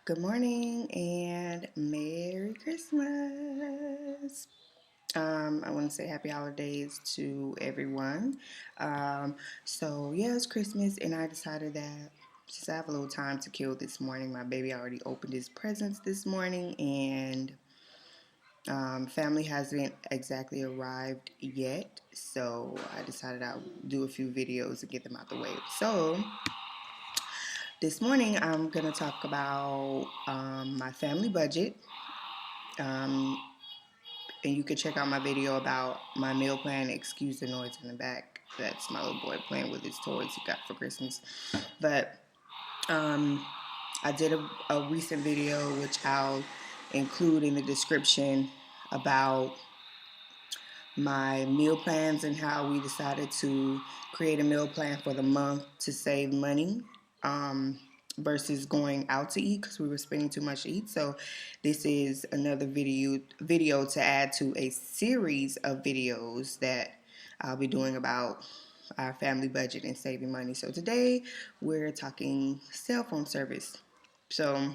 Good morning and Merry Christmas. I want to say happy holidays to everyone. It's Christmas, and I decided that since I have a little time to kill this morning, my baby already opened his presents this morning, and family hasn't exactly arrived yet. So I decided I'll do a few videos and get them out the way. So this morning, I'm going to talk about my family budget. Um, and you can check out my video about my meal plan. Excuse the noise in the back. That's my little boy playing with his toys he got for Christmas. But um, I did a recent video, which I'll include in the description, about my meal plans and how we decided to create a meal plan for the month to save money um, versus going out to eat because we were spending too much to eat. So this is another video to add to a series of videos that I'll be doing about our family budget and saving money. So today we're talking cell phone service. So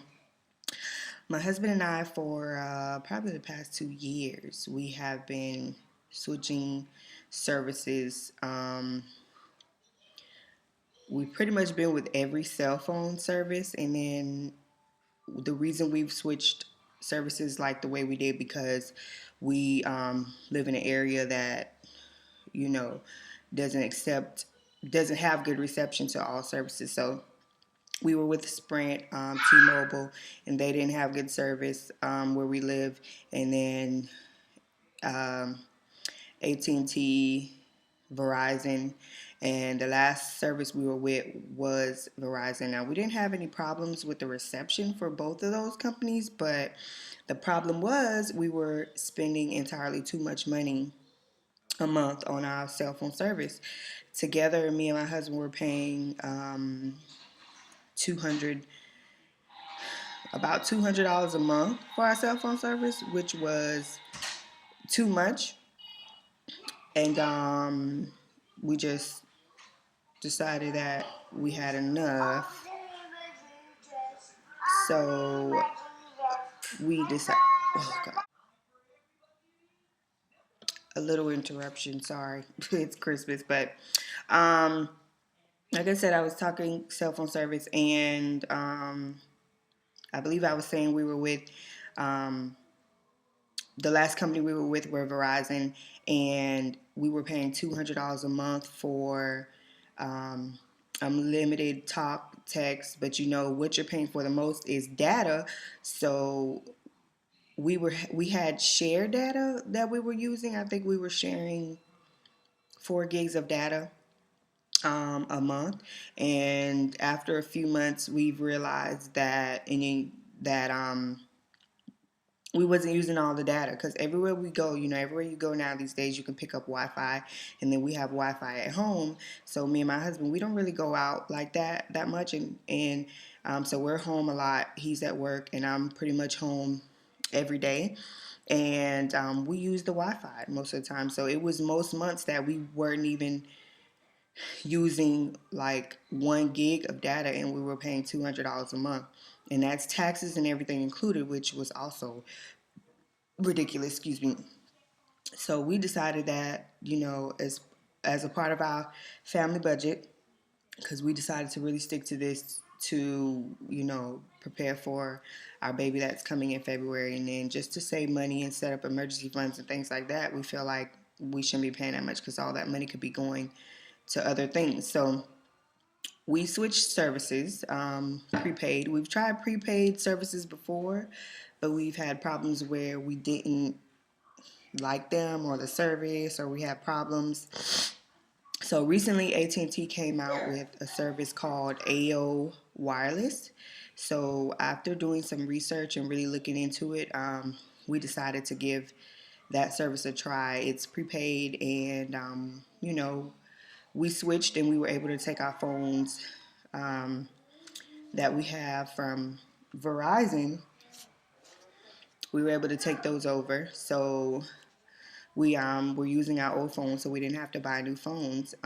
my husband and I, for probably the past 2 years, we have been switching services. We've pretty much been with every cell phone service, and then the reason we've switched services like the way we did because we live in an area that you know doesn't have good reception to all services. So we were with Sprint, T-Mobile, and they didn't have good service where we live. And then um, AT&T, Verizon, and the last service we were with was Verizon. Now, we didn't have any problems with the reception for both of those companies, but the problem was we were spending entirely too much money a month on our cell phone service. Together, me and my husband were paying 200 about $200 a month for our cell phone service, which was too much. And we just decided that we had enough. So we decided, oh God, a little interruption, sorry. It's Christmas, but um, like I said, I was talking cell phone service, and I believe I was saying we were with um, the last company we were with were Verizon, and we were paying $200 a month for unlimited talk, text. But you know what you're paying for the most is data. So we had shared data that we were using. I think we were sharing 4 gigs of data a month, and after a few months, we've realized that we wasn't using all the data because everywhere we go, everywhere you go now these days, you can pick up Wi-Fi, and then we have Wi-Fi at home. So me and my husband, we don't really go out like that much, and so we're home a lot. He's at work, and I'm pretty much home every day, and we use the Wi-Fi most of the time. So it was most months that we weren't even using like 1 gig of data, and we were paying $200 a month, and that's taxes and everything included, which was also ridiculous, excuse me. So we decided that, as a part of our family budget, because we decided to really stick to this to, prepare for our baby that's coming in February, and then just to save money and set up emergency funds and things like that, we feel like we shouldn't be paying that much because all that money could be going to other things. So we switched services, prepaid. We've tried prepaid services before, but we've had problems where we didn't like them or the service, or we have problems. So recently AT&T came out with a service called Aio Wireless. So after doing some research and really looking into it, we decided to give that service a try. It's prepaid, and we switched, and we were able to take our phones that we have from Verizon. We were able to take those over. So we were using our old phones, so we didn't have to buy new phones.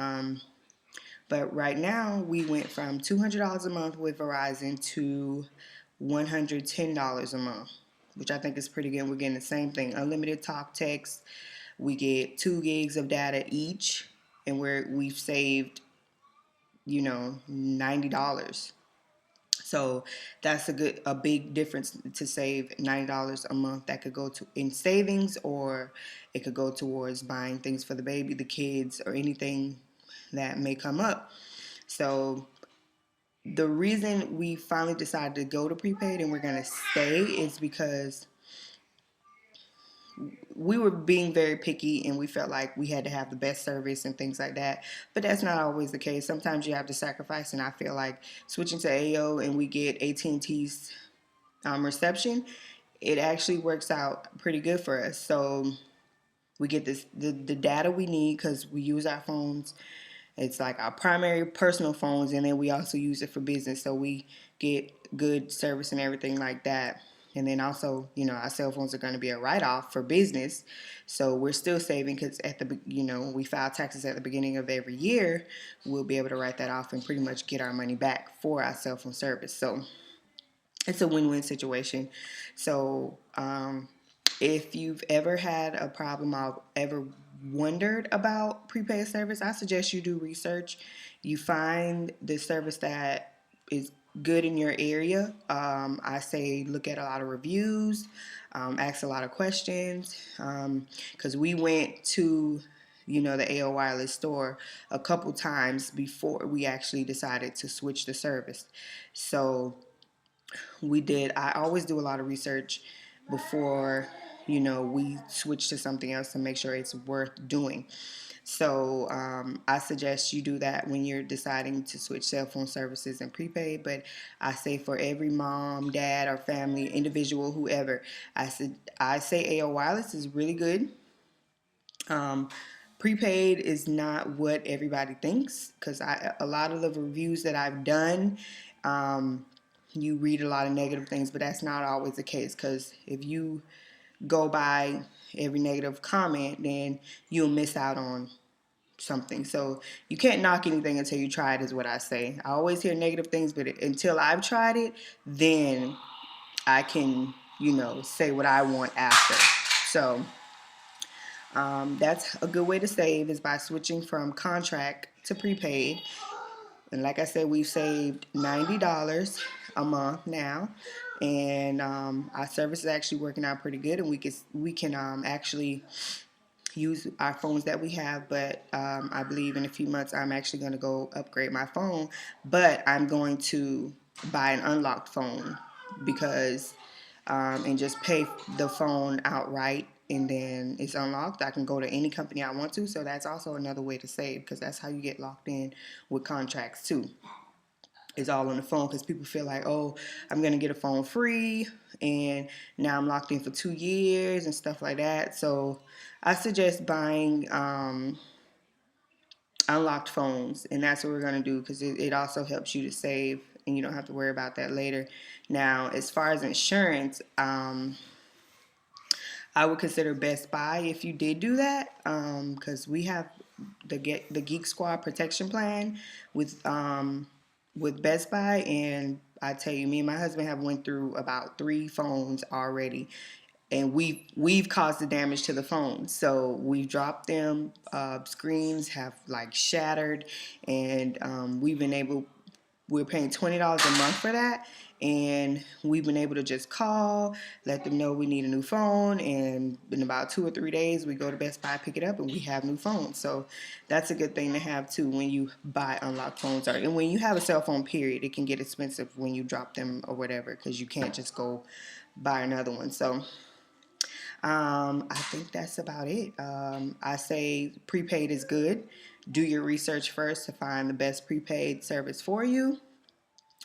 But right now, we went from $200 a month with Verizon to $110 a month, which I think is pretty good. We're getting the same thing: unlimited talk, text. We get 2 gigs of data each, and we've saved, $90. So that's a big difference to save $90 a month. That could go to in savings, or it could go towards buying things for the baby, the kids, or anything that may come up. So the reason we finally decided to go to prepaid and we're gonna stay is because we were being very picky and we felt like we had to have the best service and things like that. But that's not always the case. Sometimes you have to sacrifice, and I feel like switching to Aio and we get AT&T's reception, it actually works out pretty good for us. So we get the data we need because we use our phones. It's like our primary personal phones, and then we also use it for business. So we get good service and everything like that. And then also, our cell phones are going to be a write-off for business. So we're still saving because when we file taxes at the beginning of every year, we'll be able to write that off and pretty much get our money back for our cell phone service. So it's a win-win situation. So if you've ever had a problem or ever wondered about prepaid service, I suggest you do research. You find the service that is good in your area. I say look at a lot of reviews, ask a lot of questions, because we went to the Aio Wireless store a couple times before we actually decided to switch the service. So I always do a lot of research before we switch to something else to make sure it's worth doing. So I suggest you do that when you're deciding to switch cell phone services and prepaid. But I say for every mom, dad, or family, individual, whoever, I say Aio Wireless is really good. Prepaid is not what everybody thinks, because a lot of the reviews that I've done, you read a lot of negative things, but that's not always the case, because if you go by every negative comment, then you'll miss out on something. So you can't knock anything until you try it, is what I say. I always hear negative things, but until I've tried it, then I can, say what I want after. So that's a good way to save, is by switching from contract to prepaid. And like I said, we've saved $90 a month now, and our service is actually working out pretty good. And we can actually use our phones that we have. But I believe in a few months I'm actually going to go upgrade my phone. But I'm going to buy an unlocked phone, because and just pay the phone outright, and then it's unlocked. I can go to any company I want to. So that's also another way to save, because that's how you get locked in with contracts too. It's all on the phone, because people feel like, oh, I'm going to get a phone free and now I'm locked in for 2 years and stuff like that. So I suggest buying unlocked phones, and that's what we're going to do, because it also helps you to save and you don't have to worry about that later. Now, as far as insurance, I would consider Best Buy if you did do that, because we have the Geek Squad protection plan with Best Buy, and I tell you, me and my husband have went through about 3 phones already, and we've caused the damage to the phones. So we've dropped them. Screens have like shattered, and we're paying $20 a month for that, and we've been able to just call, let them know we need a new phone, and in about 2 or 3 days we go to Best Buy, pick it up, and we have new phones. So that's a good thing to have too when you buy unlocked phones, and when you have a cell phone period. It can get expensive when you drop them or whatever, because you can't just go buy another one. So I think that's about it. I say prepaid is good. Do your research first to find the best prepaid service for you.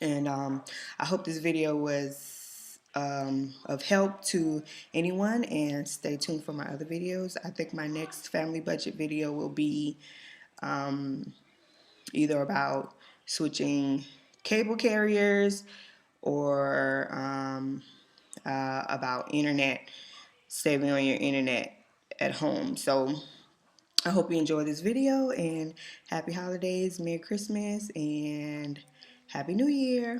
And I hope this video was of help to anyone, and stay tuned for my other videos. I think my next family budget video will be either about switching cable carriers, or about internet, saving on your internet at home. So I hope you enjoy this video, and happy holidays, Merry Christmas, and Happy New Year.